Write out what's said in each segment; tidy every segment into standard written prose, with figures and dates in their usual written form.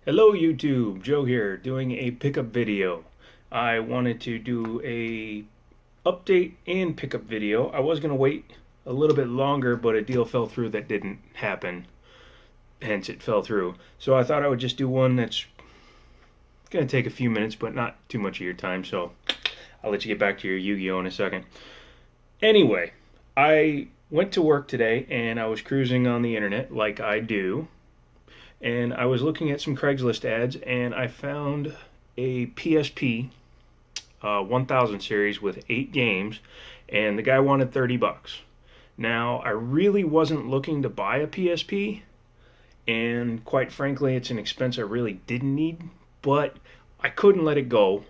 Hello YouTube, Joe here doing a pickup video. I wanted to do a update and pickup video. I was going to wait a little bit longer, but a deal fell through that didn't happen, hence it fell through. So I thought I would just do one that's going to take a few minutes but not too much of your time, so I'll let you get back to your Yu-Gi-Oh in a second. Anyway, I went to work today and I was cruising on the internet like I do. And I was looking at some Craigslist ads and I found a PSP 1000 series with 8 games, and the guy wanted 30 bucks. Now, I really wasn't looking to buy a PSP, and quite frankly, it's an expense I really didn't need, but I couldn't let it go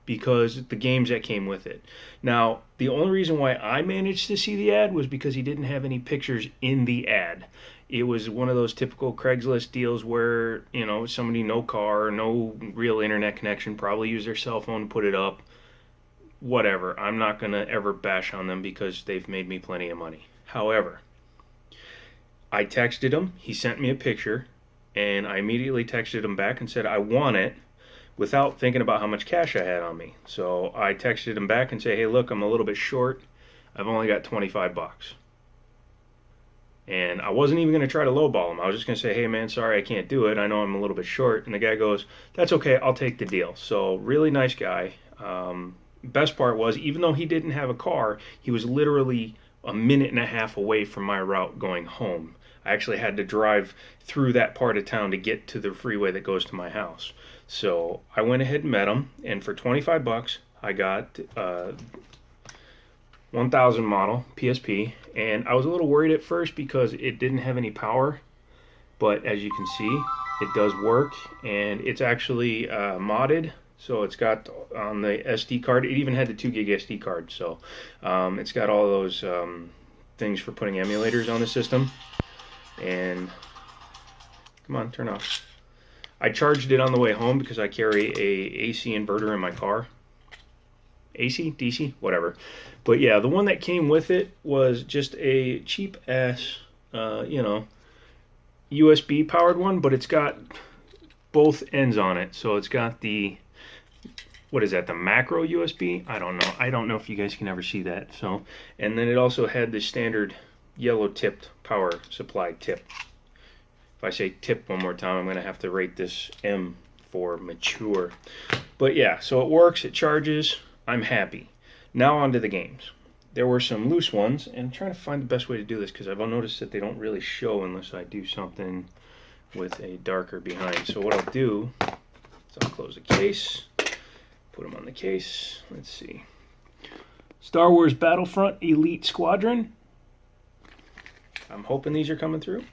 because the games that came with it. Now, the only reason why I managed to see the ad was because he didn't have any pictures in the ad. It was one of those typical Craigslist deals where, you know, somebody no car, no real internet connection, probably use their cell phone to put it up. Whatever. I'm not going to ever bash on them because they've made me plenty of money. However, I texted him, he sent me a picture, and I immediately texted him back and said I want it, without thinking about how much cash I had on me. So I texted him back and said, hey, look, I'm a little bit short. I've only got 25 bucks. And I wasn't even going to try to lowball him. I was just going to say, hey, man, sorry, I can't do it. I know I'm a little bit short. And the guy goes, that's okay, I'll take the deal. So really nice guy. Best part was, even though he didn't have a car, he was literally a minute and a half away from my route going home. I actually had to drive through that part of town to get to the freeway that goes to my house. So I went ahead and met him, and for 25 bucks, I got 1000 model PSP, and I was a little worried at first because it didn't have any power, but as you can see, it does work, and it's actually modded. So it's got on the SD card, it even had the 2 gig SD card, so it's got all those things for putting emulators on the system. And come on, turn off. I charged it on the way home because I carry a AC inverter in my car. AC, DC, whatever. But yeah, the one that came with it was just a cheap ass, USB powered one, but it's got both ends on it. So it's got the, what is that, the macro USB? I don't know. I don't know if you guys can ever see that. So, and then it also had the standard yellow tipped power supply tip. If I say tip one more time, I'm going to have to rate this M for mature. But yeah, so it works, it charges, I'm happy. Now on to the games. There were some loose ones, and I'm trying to find the best way to do this because I've noticed that they don't really show unless I do something with a darker behind. So what I'll do is I'll close the case, put them on the case. Let's see. Star Wars Battlefront Elite Squadron. I'm hoping these are coming through.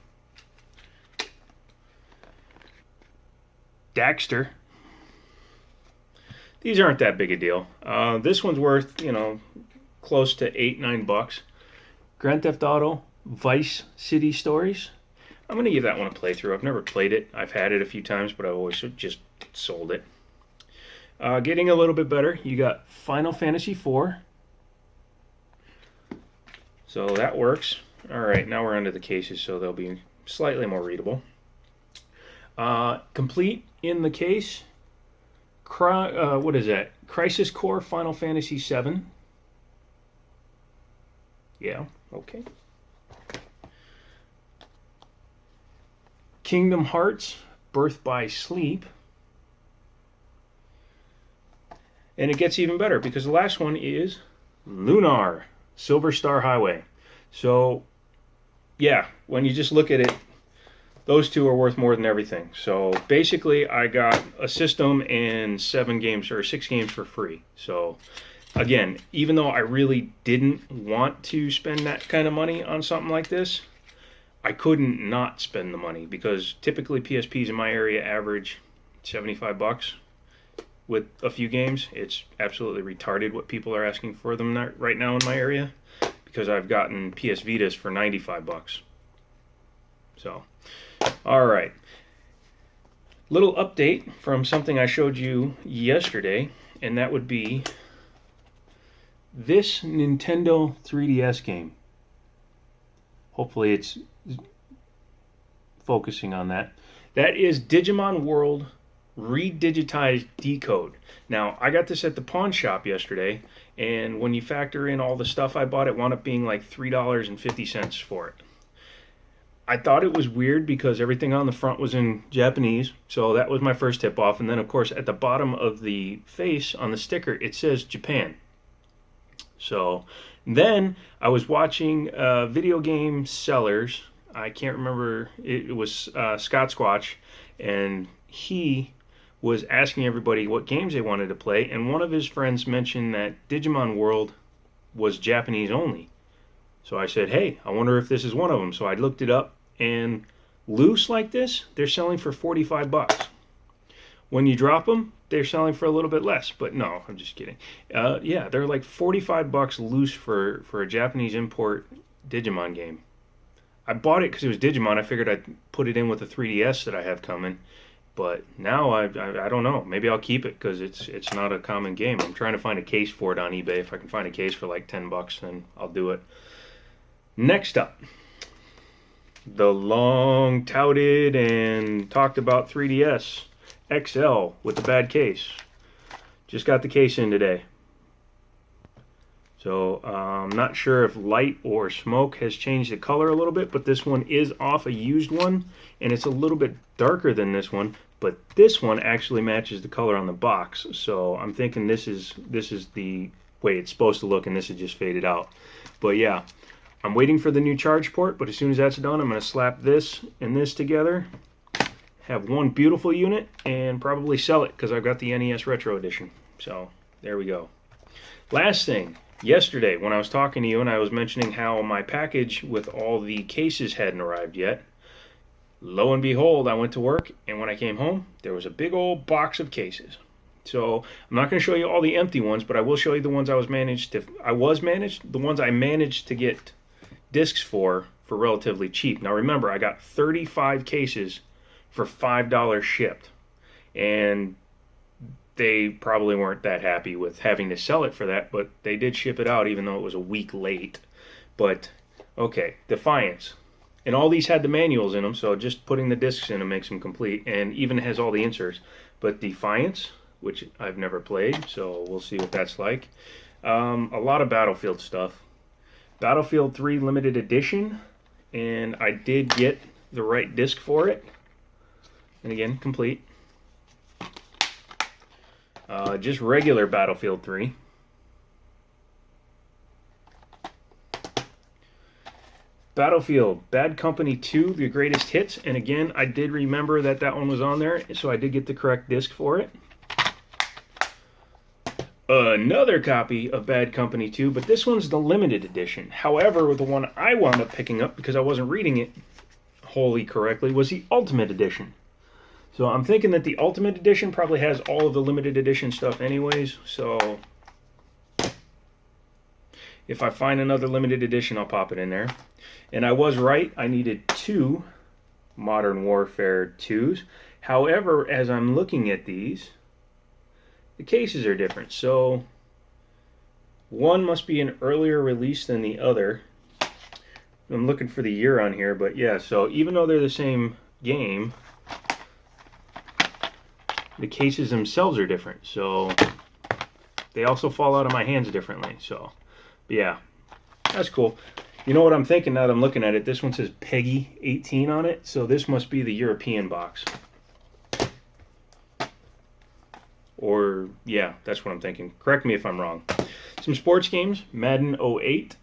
Daxter. These aren't that big a deal. This one's worth, close to $8-9 bucks. Grand Theft Auto Vice City Stories. I'm going to give that one a playthrough. I've never played it. I've had it a few times, but I've always just sold it. Getting a little bit better, you got Final Fantasy IV. So that works. Alright, now we're onto the cases, so they'll be slightly more readable. Complete in the case, what is that? Crisis Core Final Fantasy VII. Yeah, okay. Kingdom Hearts Birth by Sleep. And it gets even better because the last one is Lunar Silver Star Highway. So, yeah, when you just look at it, those two are worth more than everything. So basically, I got a system and 6 games for free. So again, even though I really didn't want to spend that kind of money on something like this, I couldn't not spend the money because typically PSPs in my area average 75 bucks with a few games. It's absolutely retarded what people are asking for them right now in my area because I've gotten PS Vitas for 95 bucks. So, all right. Little update from something I showed you yesterday, and that would be this Nintendo 3DS game. Hopefully it's focusing on that. That is Digimon World Redigitized Decode. Now, I got this at the pawn shop yesterday, and when you factor in all the stuff I bought, it wound up being like $3.50 for it. I thought it was weird because everything on the front was in Japanese, so that was my first tip off. And then, of course, at the bottom of the face on the sticker, it says Japan. So then I was watching video game sellers. I can't remember. It was Scott Squatch, and he was asking everybody what games they wanted to play. And one of his friends mentioned that Digimon World was Japanese only. So I said, hey, I wonder if this is one of them. So I looked it up, and loose like this, they're selling for 45 bucks. When you drop them, they're selling for a little bit less. But no, I'm just kidding. Yeah, they're like 45 bucks loose for a Japanese import Digimon game. I bought it because it was Digimon. I figured I'd put it in with the 3DS that I have coming. But now I don't know. Maybe I'll keep it because it's not a common game. I'm trying to find a case for it on eBay. If I can find a case for like 10 bucks, then I'll do it. Next up, the long touted and talked about 3DS XL with the bad case. Just got the case in today. So I'm not sure if light or smoke has changed the color a little bit, but this one is off a used one, and it's a little bit darker than this one, but this one actually matches the color on the box. So I'm thinking this is the way it's supposed to look, and this is just faded out. But yeah, I'm waiting for the new charge port, but as soon as that's done, I'm going to slap this and this together, have one beautiful unit, and probably sell it because I've got the NES Retro Edition. So there we go. Last thing. Yesterday, when I was talking to you and I was mentioning how my package with all the cases hadn't arrived yet, lo and behold, I went to work, and when I came home, there was a big old box of cases. So I'm not going to show you all the empty ones, but I will show you the ones the ones I managed to get discs for relatively cheap. Now remember, I got 35 cases for $5 shipped, and they probably weren't that happy with having to sell it for that, but they did ship it out even though it was a week late. But okay, Defiance, and all these had the manuals in them, so just putting the discs in them makes them complete, and even has all the inserts. But Defiance, which I've never played, so we'll see what that's like. A lot of Battlefield stuff. Battlefield 3 limited edition, and I did get the right disc for it, and again, complete. Just regular Battlefield 3. Battlefield Bad Company 2, The Greatest Hits, and again, I did remember that one was on there, so I did get the correct disc for it. Another copy of Bad Company 2, but this one's the limited edition. However, the one I wound up picking up, because I wasn't reading it wholly correctly, was the Ultimate Edition. So I'm thinking that the Ultimate Edition probably has all of the limited edition stuff anyways, so if I find another limited edition, I'll pop it in there. And I was right, I needed 2 Modern Warfare 2s. However, as I'm looking at these, the cases are different. So one must be an earlier release than the other. I'm looking for the year on here, but yeah, so even though they're the same game, the cases themselves are different, so they also fall out of my hands differently. So, yeah, that's cool. You know what I'm thinking now that I'm looking at it? This one says Peggy 18 on it, so this must be the European box. Or, yeah, that's what I'm thinking. Correct me if I'm wrong. Some sports games, Madden 08.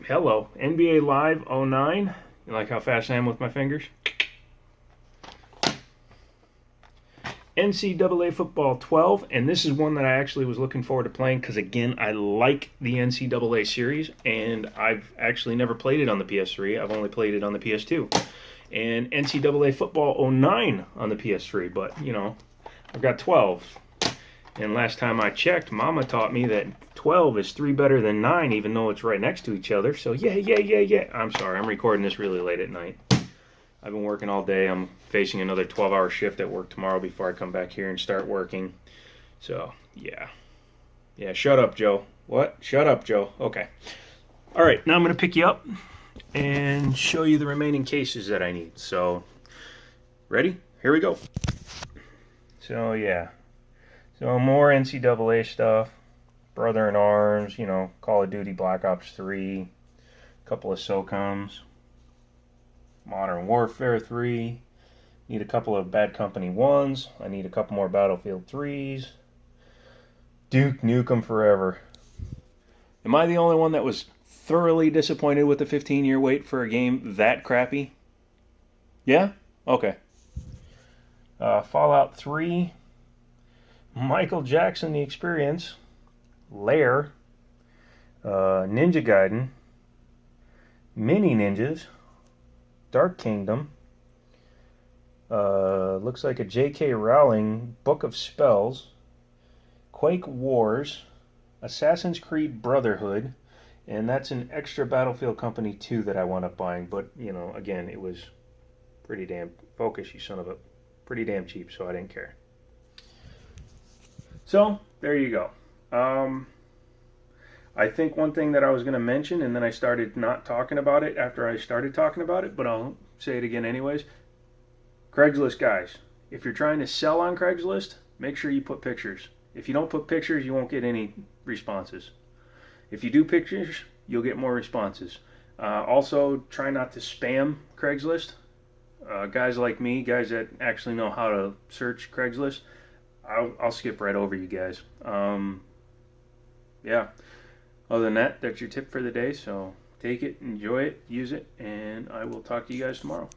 Hello, NBA Live 09. You like how fast I am with my fingers? NCAA Football 12, and this is one that I actually was looking forward to playing because, again, I like the NCAA series, and I've actually never played it on the PS3. I've only played it on the PS2. And NCAA Football 09 on the PS3, but, you know, I've got 12. And last time I checked, Mama taught me that 12 is 3 better than 9, even though it's right next to each other. So, yeah. I'm sorry, I'm recording this really late at night. I've been working all day. I'm facing another 12-hour shift at work tomorrow before I come back here and start working. So, yeah. Yeah, shut up, Joe. What? Shut up, Joe. Okay. All right, now I'm going to pick you up. and show you the remaining cases that I need. So, ready? Here we go. So yeah, so more NCAA stuff, Brother in Arms, you know, Call of Duty Black Ops 3, a couple of SOCOMs, Modern Warfare 3, need a couple of Bad Company 1s, I need a couple more Battlefield 3s, Duke Nukem Forever. Am I the only one that was thoroughly disappointed with the 15-year wait for a game that crappy? Yeah? Okay. Fallout 3, Michael Jackson The Experience, Lair, Ninja Gaiden, Mini Ninjas, Dark Kingdom, looks like a J.K. Rowling Book of Spells, Quake Wars, Assassin's Creed Brotherhood, and that's an extra Battlefield Company 2 that I wound up buying, but, you know, again, it was pretty damn... Focus, you son of a... Pretty damn cheap, so I didn't care. So, there you go. I think one thing that I was going to mention, and then I started not talking about it after I started talking about it, but I'll say it again anyways. Craigslist guys, if you're trying to sell on Craigslist, make sure you put pictures. If you don't put pictures, you won't get any responses. If you do pictures, you'll get more responses. Also, try not to spam Craigslist. Guys like me, guys that actually know how to search Craigslist, I'll skip right over you guys. Yeah. Other than that, that's your tip for the day. So take it, enjoy it, use it, and I will talk to you guys tomorrow.